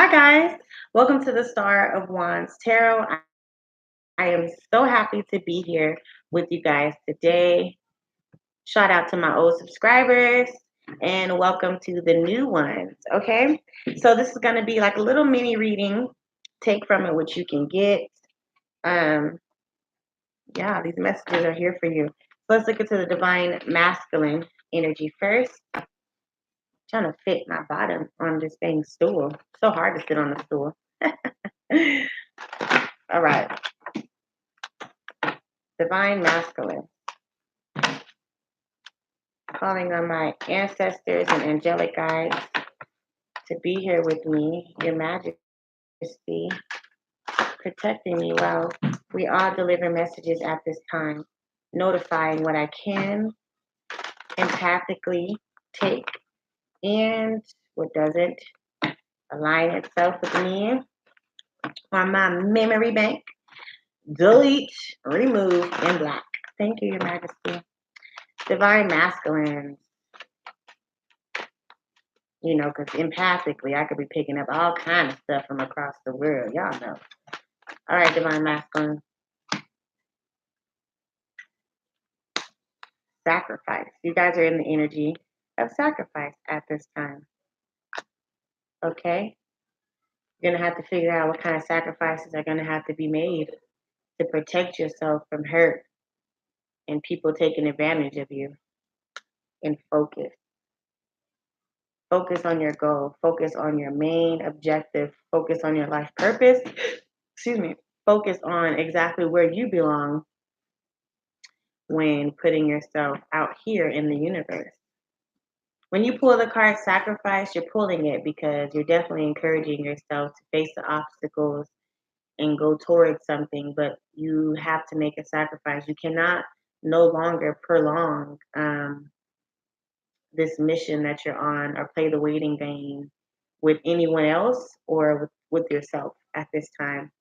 Hi, guys. Welcome to the Star of Wands Tarot. I am so happy to be here with you guys today. Shout out to my old subscribers and welcome to the new ones. Okay, so this is going to be like a little mini reading. Take from it what you can get. Um, yeah, these messages are here for you. So let's look into the divine masculine energy first. Trying to fit my bottom on this dang stool. So hard to sit on the stool. All right. Divine masculine. Calling on my ancestors and angelic guides to be here with me, your majesty, protecting me while we all deliver messages at this time, notifying what I can empathically take and what doesn't align itself with me on my memory bank. Delete, remove, and block. Thank you, your majesty. Divine masculine. Because empathically, I could be picking up all kind of stuff from across the world. Y'all know. All right, divine masculine. Sacrifice. You guys are in the energy of sacrifice at this time. Okay? You're going to have to figure out what kind of sacrifices are going to have to be made to protect yourself from hurt and people taking advantage of you. And focus. Focus on your goal. Focus on your main objective. Focus on your life purpose. Excuse me. Focus on exactly where you belong when putting yourself out here in the universe. When you pull the card sacrifice, you're pulling it because you're definitely encouraging yourself to face the obstacles and go towards something, but you have to make a sacrifice. You cannot no longer prolong this mission that you're on or play the waiting game with anyone else or with yourself at this time.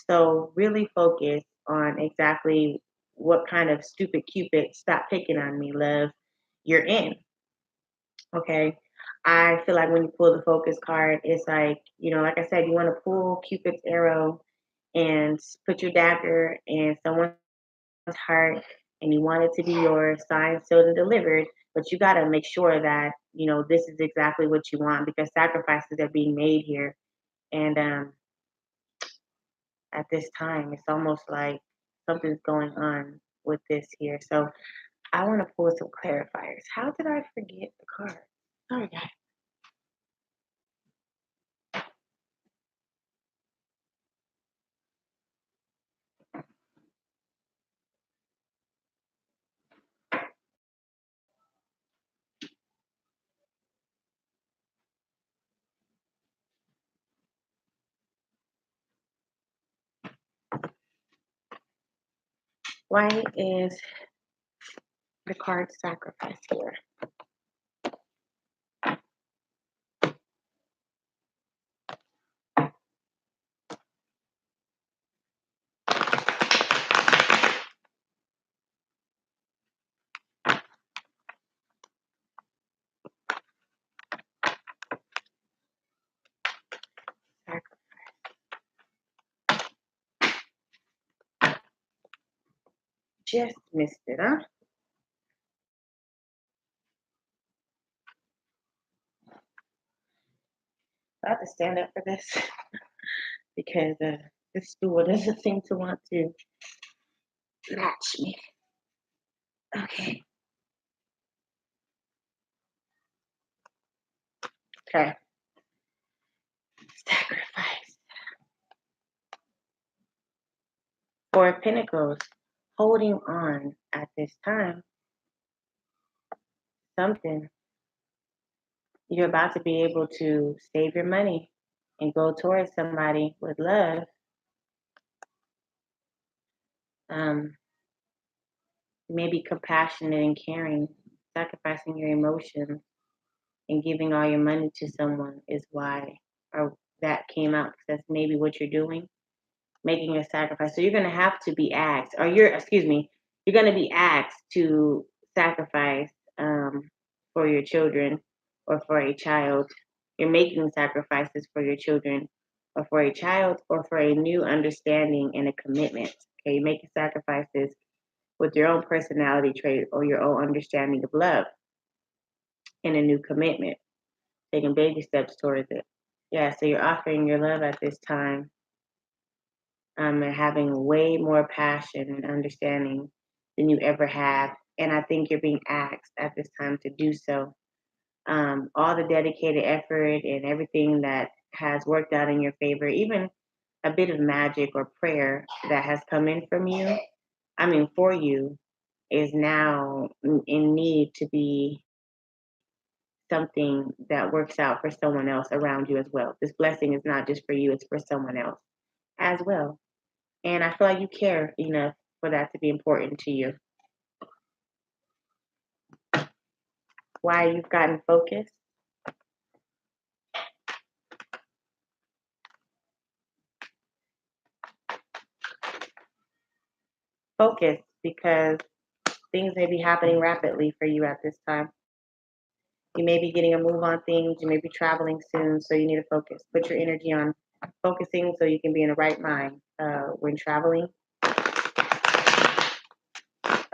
So really focus on exactly what kind of stupid Cupid, stop picking on me, love, you're in. Okay. I feel like when you pull the focus card, it's like, like I said, you want to pull Cupid's arrow and put your dagger in someone's heart and you want it to be your signed, sealed, and delivered. But you got to make sure that, this is exactly what you want because sacrifices are being made here. And at this time, it's almost like something's going on with this here. So I want to pull some clarifiers. How did I forget the card? Sorry, guys. Why is the card sacrifice here? Just missed it, huh? I have to stand up for this because this stool doesn't seem to want to match me. Okay. Okay. Sacrifice. Four of Pentacles. Holding on at this time. Something. You're about to be able to save your money and go towards somebody with love. Maybe compassionate and caring, sacrificing your emotions and giving all your money to someone is why, or that came out because that's maybe what you're doing, making a sacrifice. So you're going to have to be asked, or you're going to be asked to sacrifice for your children or for a child. You're making sacrifices for your children or for a child or for a new understanding and a commitment. Okay, you're making sacrifices with your own personality trait or your own understanding of love and a new commitment, taking baby steps towards it. Yeah, so you're offering your love at this time, and having way more passion and understanding than you ever have. And I think you're being asked at this time to do so. All the dedicated effort and everything that has worked out in your favor, even a bit of magic or prayer that has come in from you, I mean, for you, is now in need to be something that works out for someone else around you as well. This blessing is not just for you, it's for someone else as well. And I feel like you care enough for that to be important to you. Why you've gotten focused? Focus because things may be happening rapidly for you at this time. You may be getting a move on things. You may be traveling soon, so you need to focus. Put your energy on focusing so you can be in the right mind when traveling.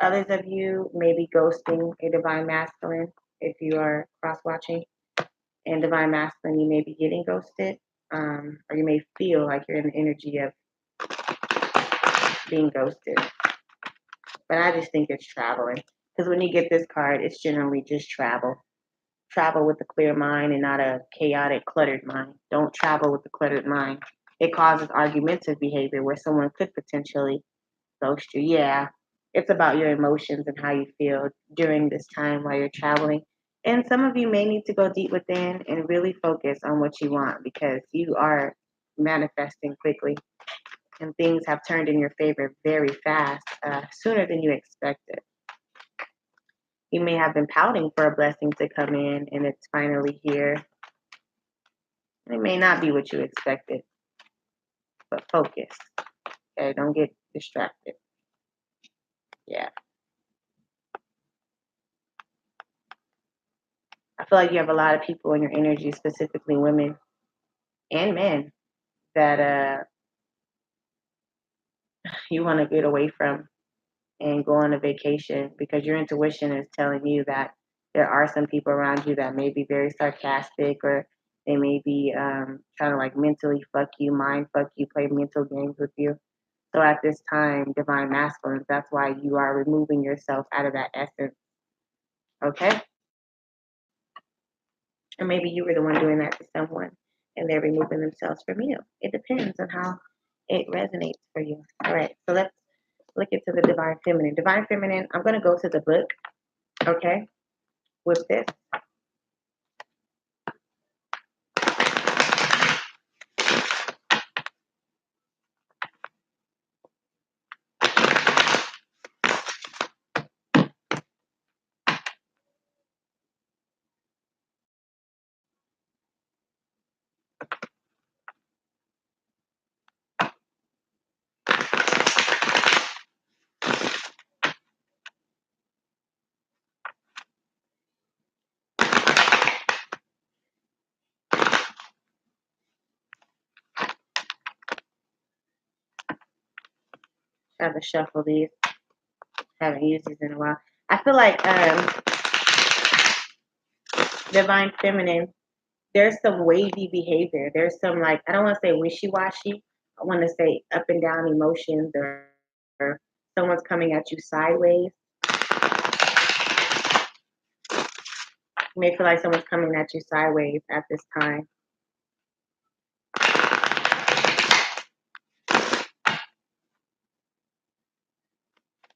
Others of you may be ghosting a divine masculine if you are cross watching. And divine masculine, you may be getting ghosted, or you may feel like you're in the energy of being ghosted. But I just think it's traveling. Because when you get this card, it's generally just travel. Travel with a clear mind and not a chaotic, cluttered mind. Don't travel with a cluttered mind. It causes argumentative behavior where someone could potentially ghost you. Yeah, it's about your emotions and how you feel during this time while you're traveling. And some of you may need to go deep within and really focus on what you want because you are manifesting quickly and things have turned in your favor very fast, sooner than you expected. You may have been pouting for a blessing to come in and it's finally here. It may not be what you expected, but focus. Okay, don't get distracted. Yeah. I feel like you have a lot of people in your energy, specifically women and men, that you want to get away from and go on a vacation because your intuition is telling you that there are some people around you that may be very sarcastic or they may be trying to like mentally fuck you, mind fuck you, play mental games with you. So at this time, divine masculines, that's why you are removing yourself out of that essence. Okay? Or maybe you were the one doing that to someone and they're removing themselves from you. It depends on how it resonates for you. All right, so let's look into the divine feminine. Divine feminine, I'm going to go to the book, okay, with this. I have to shuffle these. Haven't used these in a while. I feel like divine feminine, there's some wavy behavior. There's some like I don't want to say wishy-washy. I want to say up and down emotions or someone's coming at you sideways. You may feel like someone's coming at you sideways at this time.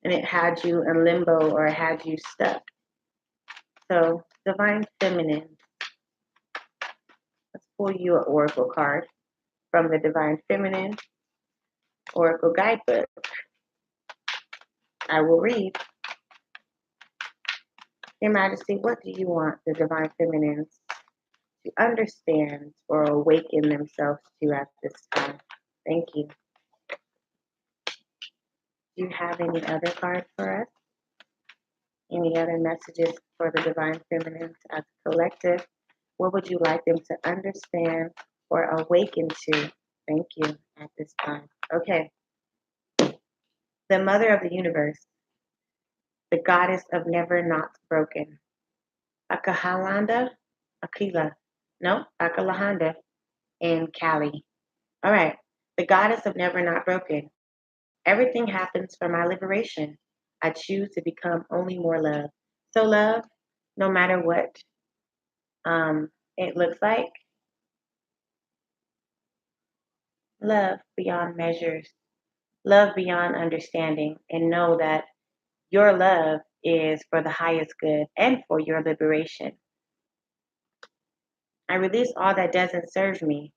And it had you in limbo or it had you stuck. So, divine feminine. Let's pull you an oracle card from the divine feminine oracle guidebook. I will read. Your Majesty, what do you want the divine feminines to understand or awaken themselves to at this time? Thank you. Do you have any other cards for us? Any other messages for the divine feminines as a collective? What would you like them to understand or awaken to? Thank you at this time. Okay. The mother of the universe, the goddess of never not broken. Akahalanda, Akila. No, Akalahanda and Kali. All right. The goddess of never not broken. Everything happens for my liberation. I choose to become only more love. So love, no matter what it looks like, love beyond measures, love beyond understanding, and know that your love is for the highest good and for your liberation. I release all that doesn't serve me.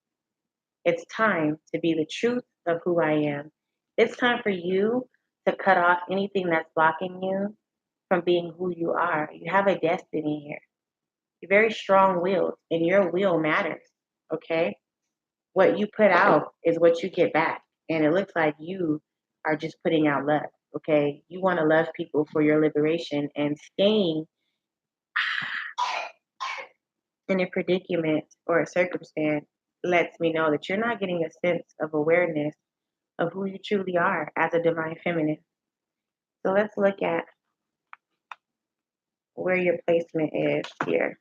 It's time to be the truth of who I am. It's time for you to cut off anything that's blocking you from being who you are. You have a destiny here. You're very strong willed, and your will matters. Okay? What you put out is what you get back. And it looks like you are just putting out love. Okay? You want to love people for your liberation, and staying in a predicament or a circumstance lets me know that you're not getting a sense of awareness of who you truly are as a divine feminine. So let's look at where your placement is here.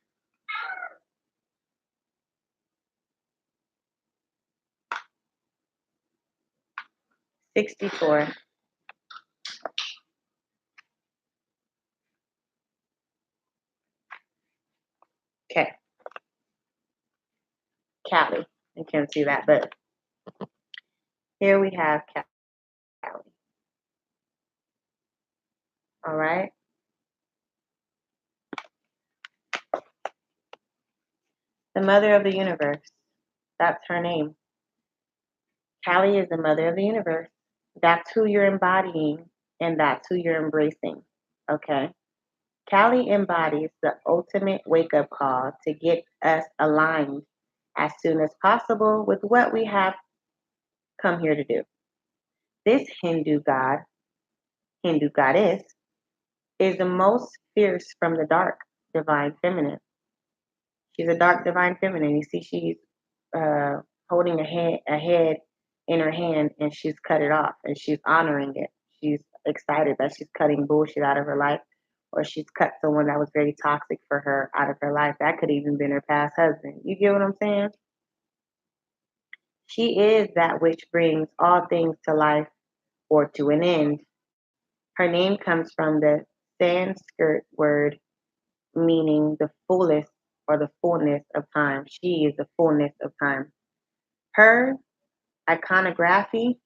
64. Okay, Callie. You can't see that, but here we have Callie. All right. The mother of the universe. That's her name. Callie is the mother of the universe. That's who you're embodying, and that's who you're embracing. Okay. Callie embodies the ultimate wake up call to get us aligned as soon as possible with what we have come here to do. This Hindu goddess, is the most fierce from the dark divine feminine. She's a dark divine feminine. You see, she's uh, holding a head in her hand, and she's cut it off, and she's honoring it. She's excited that she's cutting bullshit out of her life, or she's cut someone that was very toxic for her out of her life. That could even been her past husband. You get what I'm saying? She is that which brings all things to life or to an end. Her name comes from the Sanskrit word meaning the fullest or the fullness of time. She is the fullness of time. Her iconography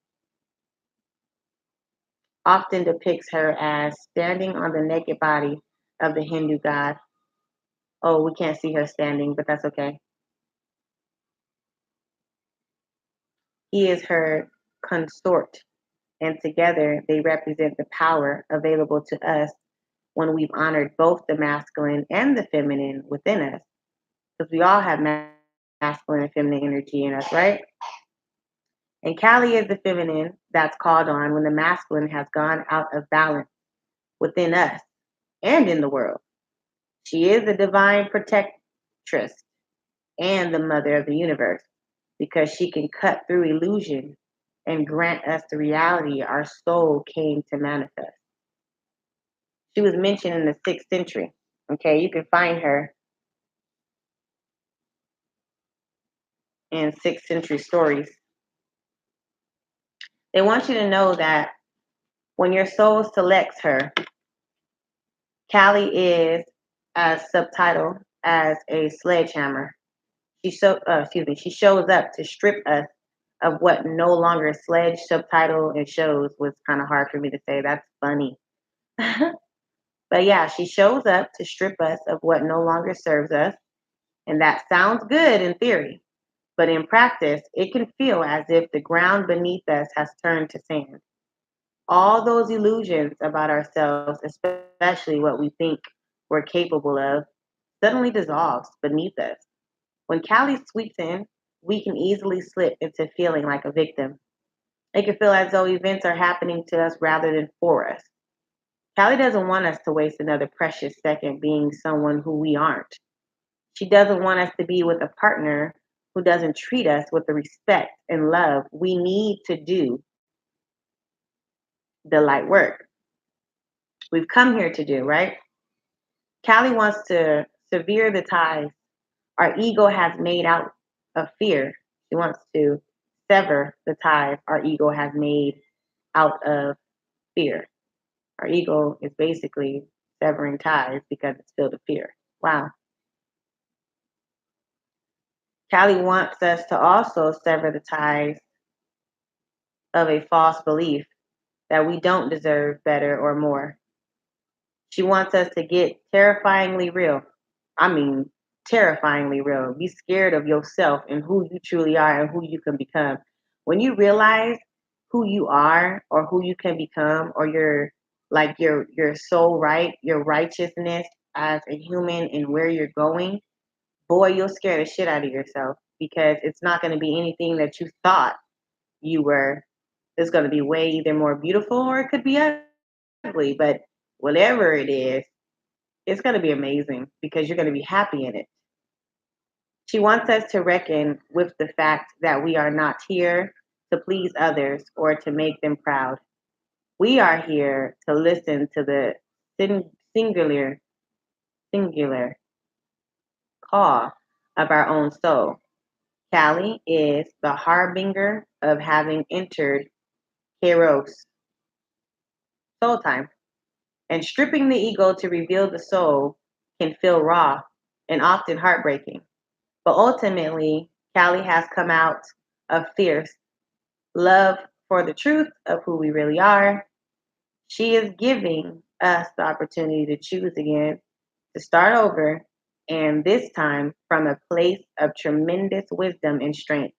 often depicts her as standing on the naked body of the Hindu god. Oh, we can't see her standing, but that's okay. He is her consort, and together they represent the power available to us when we've honored both the masculine and the feminine within us. Because we all have masculine and feminine energy in us, right? And Kali is the feminine that's called on when the masculine has gone out of balance within us and in the world. She is the divine protectress and the mother of the universe because she can cut through illusion and grant us the reality our soul came to manifest. She was mentioned in the 6th century. Okay, you can find her in 6th century stories. They want you to know that when your soul selects her, Callie is as subtitle as a sledgehammer. She shows up to strip us of what no longer sledge subtitle and shows was kind of hard for me to say. That's funny. But yeah, she shows up to strip us of what no longer serves us. And that sounds good in theory, but in practice, it can feel as if the ground beneath us has turned to sand. All those illusions about ourselves, especially what we think we're capable of, suddenly dissolves beneath us. When Callie sweeps in, we can easily slip into feeling like a victim. It can feel as though events are happening to us rather than for us. Callie doesn't want us to waste another precious second being someone who we aren't. She doesn't want us to be with a partner who doesn't treat us with the respect and love we need to do the light work we've come here to do, right? Callie wants to sever the ties our ego has made out of fear. She wants to sever the ties our ego has made out of fear. Our ego is basically severing ties because it's filled with fear. Wow. Callie wants us to also sever the ties of a false belief that we don't deserve better or more. She wants us to get terrifyingly real. I mean, terrifyingly real. Be scared of yourself and who you truly are and who you can become. When you realize who you are or who you can become or your soul right, your righteousness as a human and where you're going, boy, you'll scare the shit out of yourself because it's not going to be anything that you thought you were. It's going to be way either more beautiful or it could be ugly, but whatever it is, it's going to be amazing because you're going to be happy in it. She wants us to reckon with the fact that we are not here to please others or to make them proud. We are here to listen to the singular, singular call of our own soul. Callie is the harbinger of having entered Kairos, soul time. And stripping the ego to reveal the soul can feel raw and often heartbreaking. But ultimately, Callie has come out of fierce love for the truth of who we really are. She is giving us the opportunity to choose again, to start over, and this time from a place of tremendous wisdom and strength.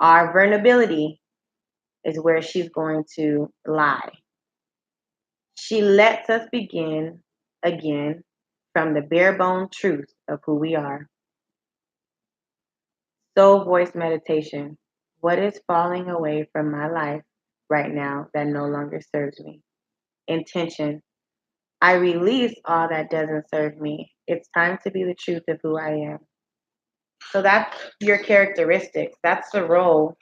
Our vulnerability is where she's going to lie. She lets us begin again from the bare bone truth of who we are. Soul voice meditation. What is falling away from my life right now that no longer serves me? Intention. I release all that doesn't serve me. It's time to be the truth of who I am. So that's your characteristics. That's the role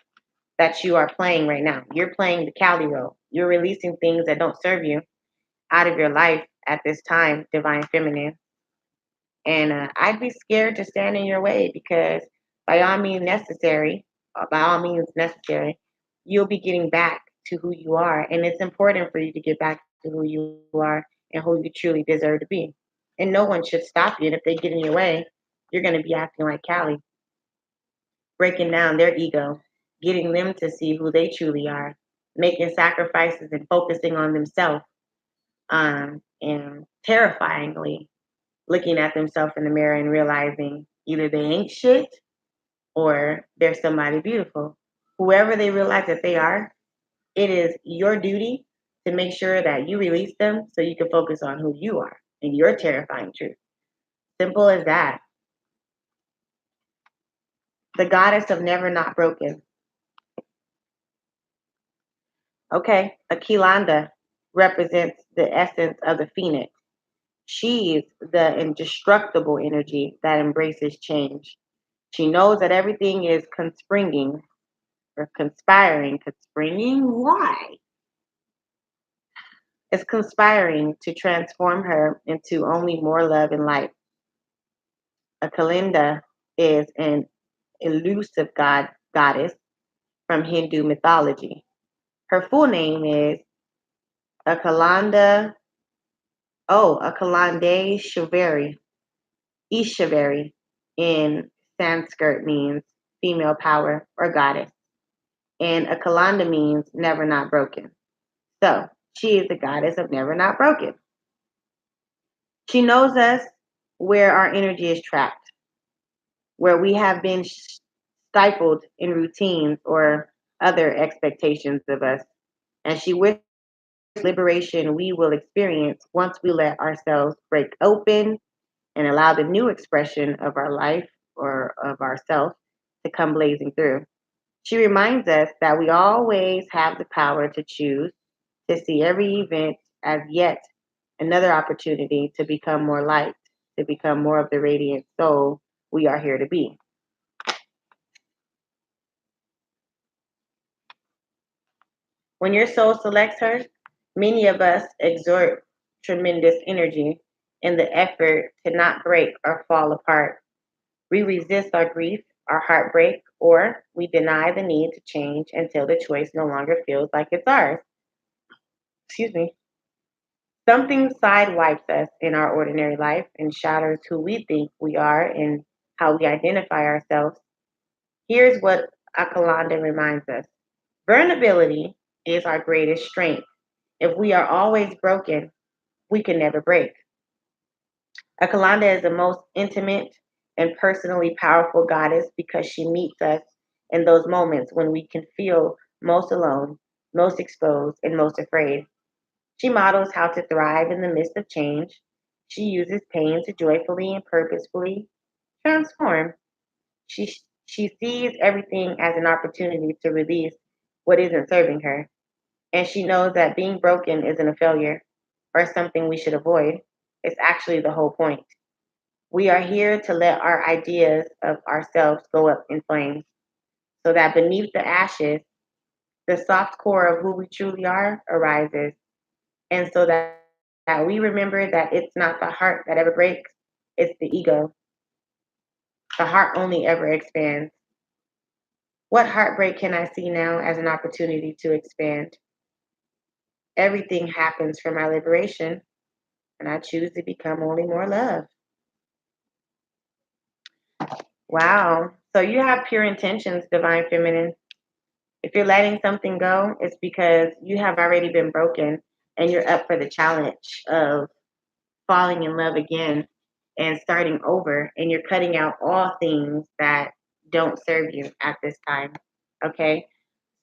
that you are playing right now. You're playing the Callie role. You're releasing things that don't serve you out of your life at this time, Divine Feminine. And I'd be scared to stand in your way because by all means necessary, you'll be getting back to who you are. And it's important for you to get back to who you are and who you truly deserve to be. And no one should stop you. And if they get in your way, you're going to be acting like Callie, breaking down their ego, getting them to see who they truly are, making sacrifices and focusing on themselves, and terrifyingly looking at themselves in the mirror and realizing either they ain't shit or they're somebody beautiful. Whoever they realize that they are, it is your duty to make sure that you release them so you can focus on who you are and your terrifying truth. Simple as that. The goddess of never not broken. Okay, Aquilanda represents the essence of the phoenix. She's the indestructible energy that embraces change. She knows that everything is conspringing or conspiring. Conspringing? Why? It's conspiring to transform her into only more love and light. A Kalinda is an elusive goddess from Hindu mythology. Her full name is Akalanda, Akalande Ishavari in Sanskrit means female power or goddess. And Akalanda means never not broken. So she is the goddess of never not broken. She knows us where our energy is trapped, where we have been stifled in routines or other expectations of us. And she wishes liberation we will experience once we let ourselves break open and allow the new expression of our life or of ourself to come blazing through. She reminds us that we always have the power to choose to see every event as yet another opportunity to become more light, to become more of the radiant soul we are here to be. When your soul selects her, many of us exert tremendous energy in the effort to not break or fall apart. We resist our grief, our heartbreak, or we deny the need to change until the choice no longer feels like it's ours. Excuse me. Something sidewipes us in our ordinary life and shatters who we think we are and how we identify ourselves. Here's what Akalanda reminds us: vulnerability is our greatest strength. If we are always broken, we can never break. Akalanda is the most intimate and personally powerful goddess because she meets us in those moments when we can feel most alone, most exposed, and most afraid. She models how to thrive in the midst of change. She uses pain to joyfully and purposefully transform. She, she sees everything as an opportunity to release what isn't serving her. And she knows that being broken isn't a failure or something we should avoid. It's actually the whole point. We are here to let our ideas of ourselves go up in flames so that beneath the ashes, the soft core of who we truly are arises. And so that we remember that it's not the heart that ever breaks, it's the ego. The heart only ever expands. What heartbreak can I see now as an opportunity to expand? Everything happens for my liberation, and I choose to become only more love. Wow. So you have pure intentions, Divine Feminine. If you're letting something go, it's because you have already been broken and you're up for the challenge of falling in love again and starting over. And you're cutting out all things that don't serve you at this time. Okay.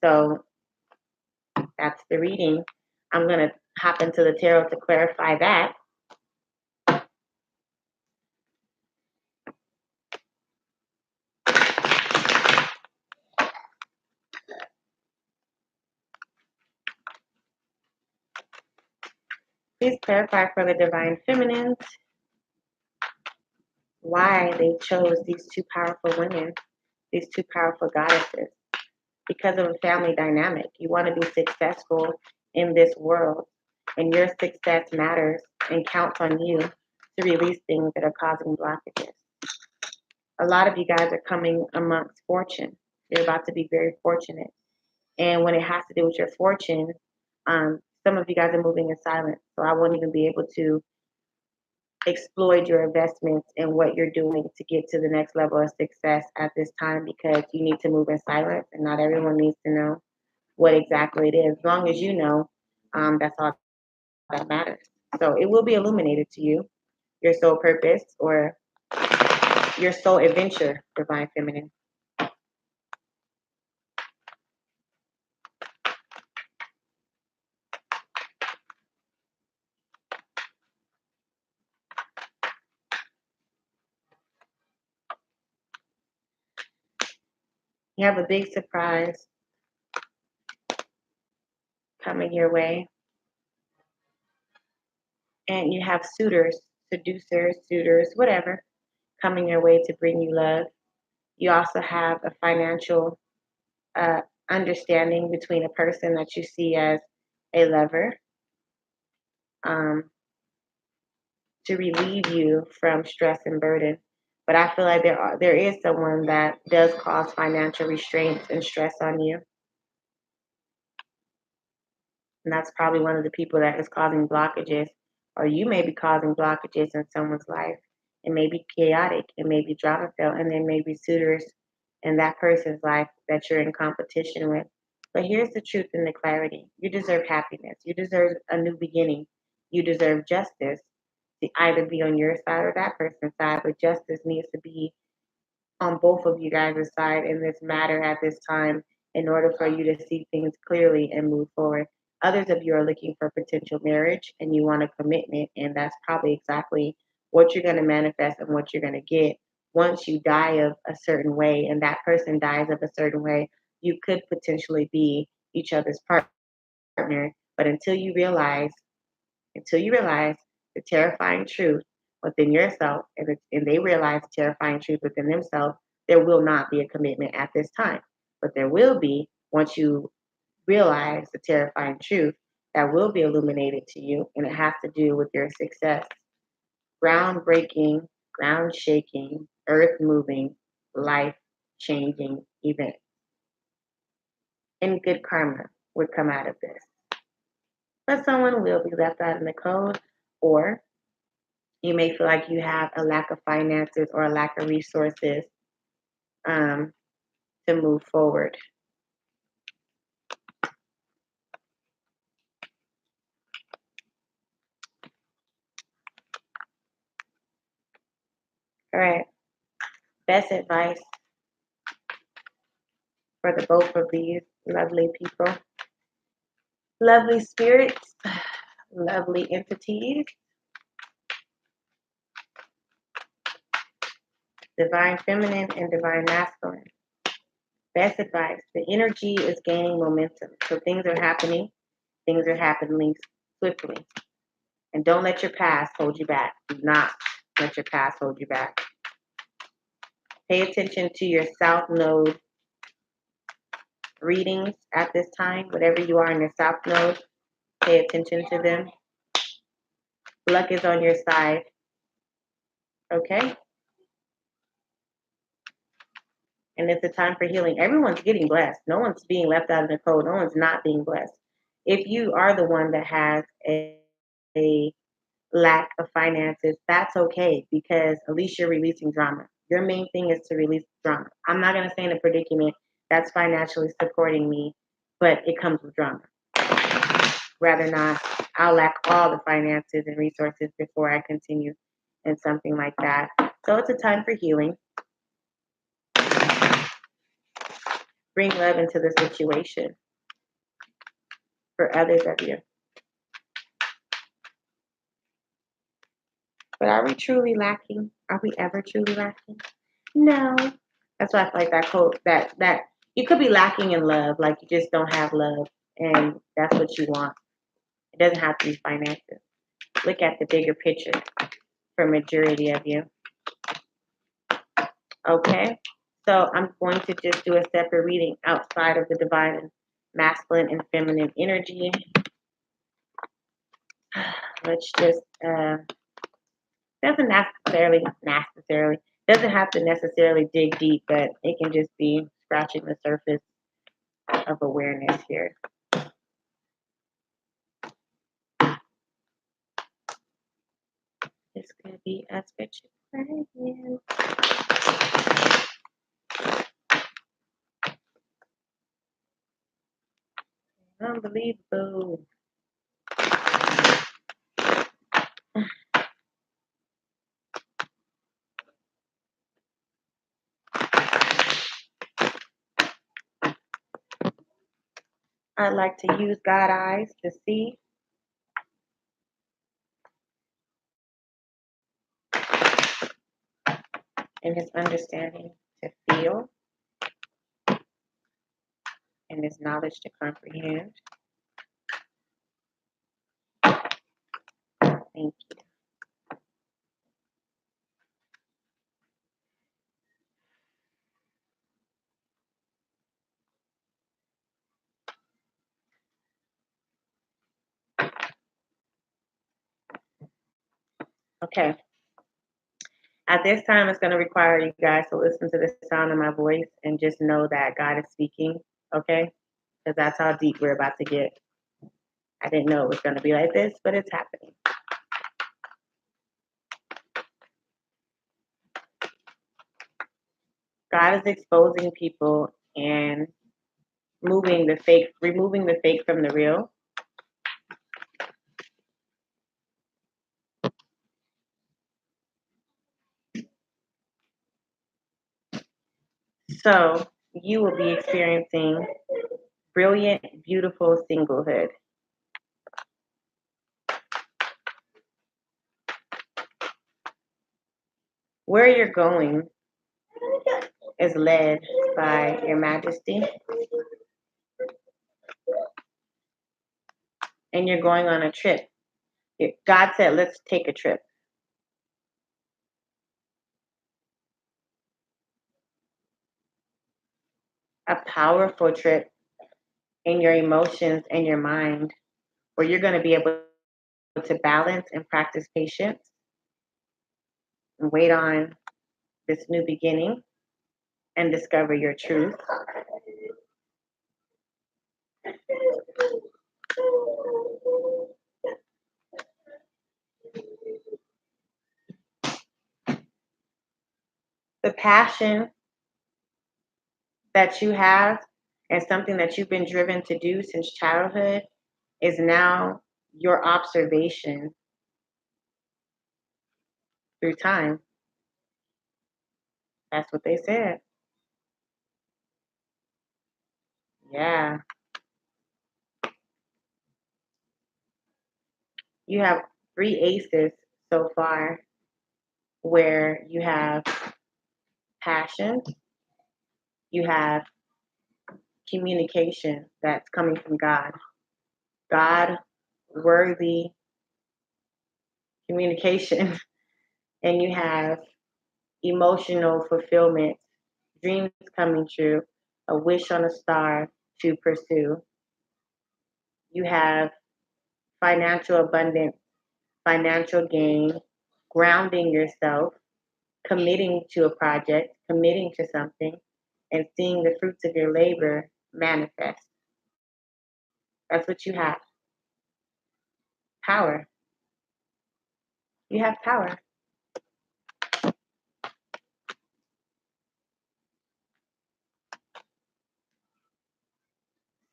So that's the reading. I'm going to hop into the tarot to clarify that. Please clarify for the Divine Feminines why they chose these two powerful women, these two powerful goddesses. Because of a family dynamic. You want to be successful in this world, and your success matters and counts on you to release things that are causing blockages. A lot of you guys are coming amongst fortune. You're about to be very fortunate. And when it has to do with your fortune, some of you guys are moving in silence. So I won't even be able to exploit your investments and what you're doing to get to the next level of success at this time because you need to move in silence and not everyone needs to know what exactly it is. As long as you know, that's all that matters. So it will be illuminated to you, your soul purpose or your soul adventure, Divine Feminine. You have a big surprise coming your way, and you have suitors, seducers, suitors, whatever, coming your way to bring you love. You also have a financial uh, understanding between a person that you see as a lover, um, to relieve you from stress and burden. But I feel like there is someone that does cause financial restraints and stress on you, and that's probably one of the people that is causing blockages, or you may be causing blockages in someone's life. It may be chaotic, it may be drama filled, and there may be suitors in that person's life that you're in competition with. But here's the truth and the clarity: you deserve happiness, you deserve a new beginning, you deserve justice to either be on your side or that person's side, but justice needs to be on both of you guys' side in this matter at this time in order for you to see things clearly and move forward. Others of you are looking for potential marriage and you want a commitment, and that's probably exactly what you're going to manifest and what you're going to get. Once you die of a certain way and that person dies of a certain way, you could potentially be each other's partner. But until you realize the terrifying truth within yourself, and they realize terrifying truth within themselves, there will not be a commitment at this time. But there will be once you realize the terrifying truth that will be illuminated to you, and it has to do with your success. Groundbreaking, ground shaking, earth moving, life changing event. And good karma would come out of this. But someone will be left out in the cold, or you may feel like you have a lack of finances or a lack of resources um, to move forward. All right. Best advice for the both of these lovely people, lovely spirits, lovely entities, divine feminine and divine masculine. Best advice. The energy is gaining momentum. So things are happening. Things are happening swiftly. And don't let your past hold you back. Do not let your past hold you back. Pay attention to your South Node readings at this time. Whatever you are in your South Node, pay attention to them. Luck is on your side. Okay? And it's a time for healing. Everyone's getting blessed. No one's being left out in the cold. No one's not being blessed. If you are the one that has a lack of finances, that's okay, because at least you're releasing drama. Your main thing is to release drama. I'm not going to say in a predicament that's financially supporting me, but it comes with drama. Rather not, I'll lack all the finances and resources before I continue in something like that. So it's a time for healing. Bring love into the situation for others of you. But are we truly lacking? Are we ever truly lacking? No. That's why I feel like that quote, that you could be lacking in love, like you just don't have love, and that's what you want. It doesn't have to be finances. Look at the bigger picture for majority of you. Okay? So I'm going to just do a separate reading outside of the divine masculine and feminine energy. Let's just doesn't have to necessarily dig deep, but it can just be scratching the surface of awareness here. This could be a schizophrenia. Unbelievable. I like to use God eyes to see. And his understanding to feel. And his knowledge to comprehend. Thank you. Okay. At this time, it's going to require you guys to listen to the sound of my voice and just know that God is speaking, okay? Because that's how deep we're about to get. I didn't know it was going to be like this, but it's happening. God is exposing people and removing the fake from the real. So you will be experiencing brilliant, beautiful singlehood. Where you're going is led by Your Majesty, and you're going on a trip. God said, let's take a trip. a powerful trip in your emotions and your mind where you're going to be able to balance and practice patience and wait on this new beginning and discover your truth. The passion that you have and something that you've been driven to do since childhood is now your observation through time. That's what they said. Yeah. You have three aces so far where you have passion, you have communication that's coming from God. God worthy communication. And you have emotional fulfillment, dreams coming true, a wish on a star to pursue. You have financial abundance, financial gain, grounding yourself, committing to a project, committing to something, and seeing the fruits of your labor manifest. That's what you have. Power. You have power.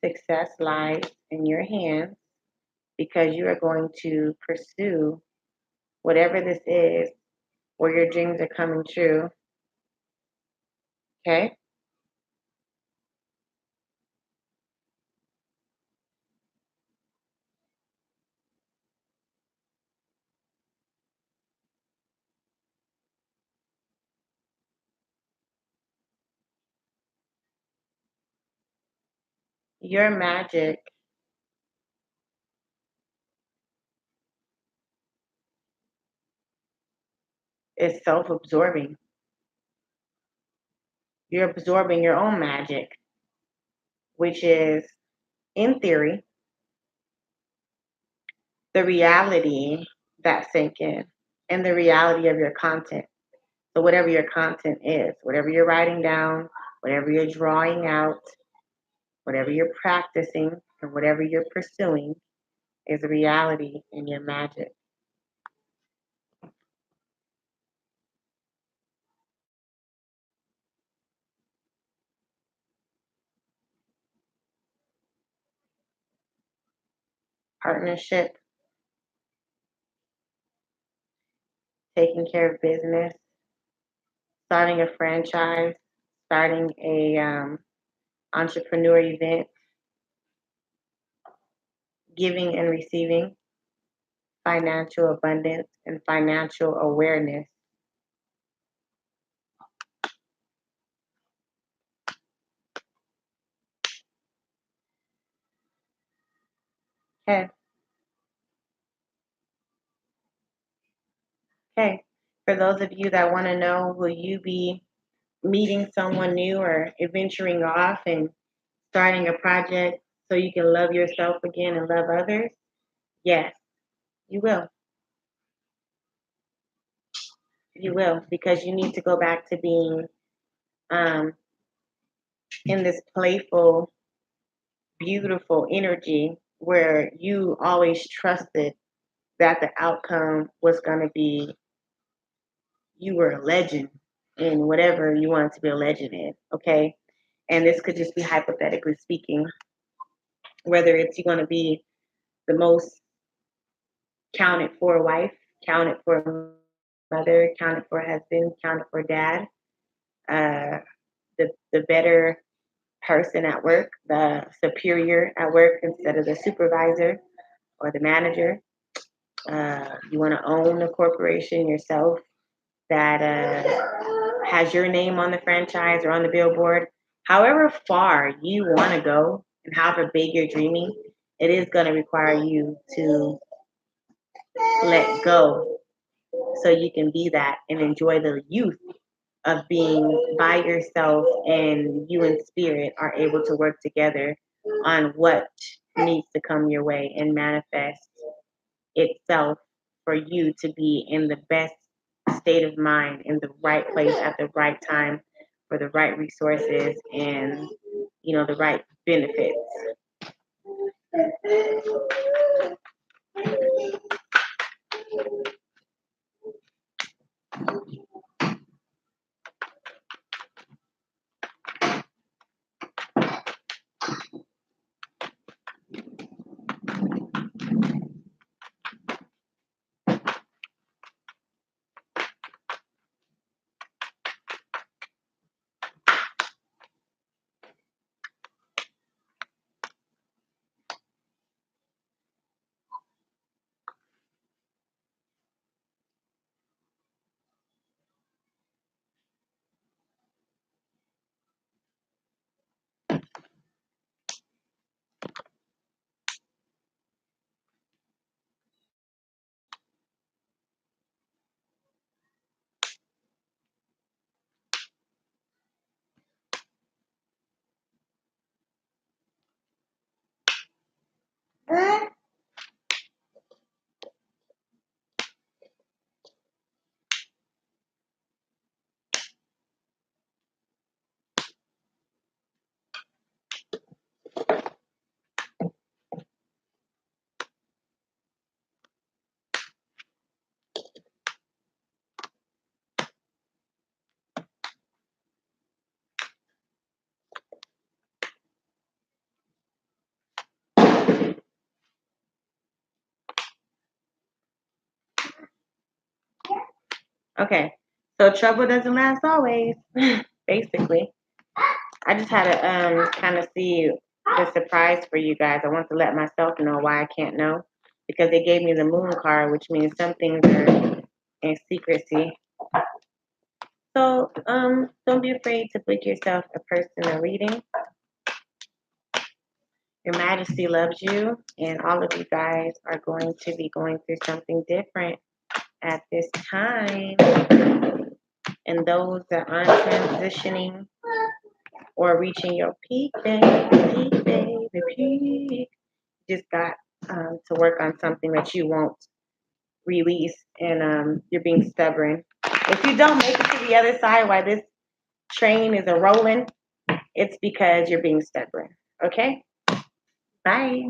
Success lies in your hands because you are going to pursue whatever this is where your dreams are coming true. Okay? Your magic is self absorbing. You're absorbing your own magic, which is, in theory, the reality that sink in and the reality of your content. So, whatever your content is, whatever you're writing down, whatever you're drawing out, whatever you're practicing, and whatever you're pursuing is a reality in your magic. Partnership, taking care of business, starting a franchise, starting a entrepreneur event, giving and receiving, financial abundance, and financial awareness. Okay, okay. For those of you that want to know, will you be meeting someone new or adventuring off and starting a project so you can love yourself again and love others? Yes, you will. You will, because you need to go back to being um, in this playful, beautiful energy where you always trusted that the outcome was going to be you were a legend in whatever you wanted to be a legend in, okay? And this could just be hypothetically speaking, whether it's you're going to be the most counted for wife, counted for mother, counted for husband, counted for dad, uh, the better person at work, the superior at work instead of the supervisor or the manager. You want to own a corporation yourself that has your name on the franchise or on the billboard. However far you want to go and however big you're dreaming, it is going to require you to let go so you can be that and enjoy the youth of being by yourself, and you and spirit are able to work together on what needs to come your way and manifest itself for you to be in the best state of mind, in the right place at the right time, for the right resources and the right benefits. Okay, so trouble doesn't last always, basically. I just had to kind of see the surprise for you guys. I want to let myself know why I can't know, because they gave me the moon card, which means some things are in secrecy. So don't be afraid to book yourself a personal reading. Your Majesty loves you, and all of you guys are going to be going through something different at this time. And those that aren't transitioning or reaching your peak, baby, peak, just got to work on something that you won't release, and you're being stubborn. If you don't make it to the other side while this train is a rolling, it's because you're being stubborn. Okay? Bye.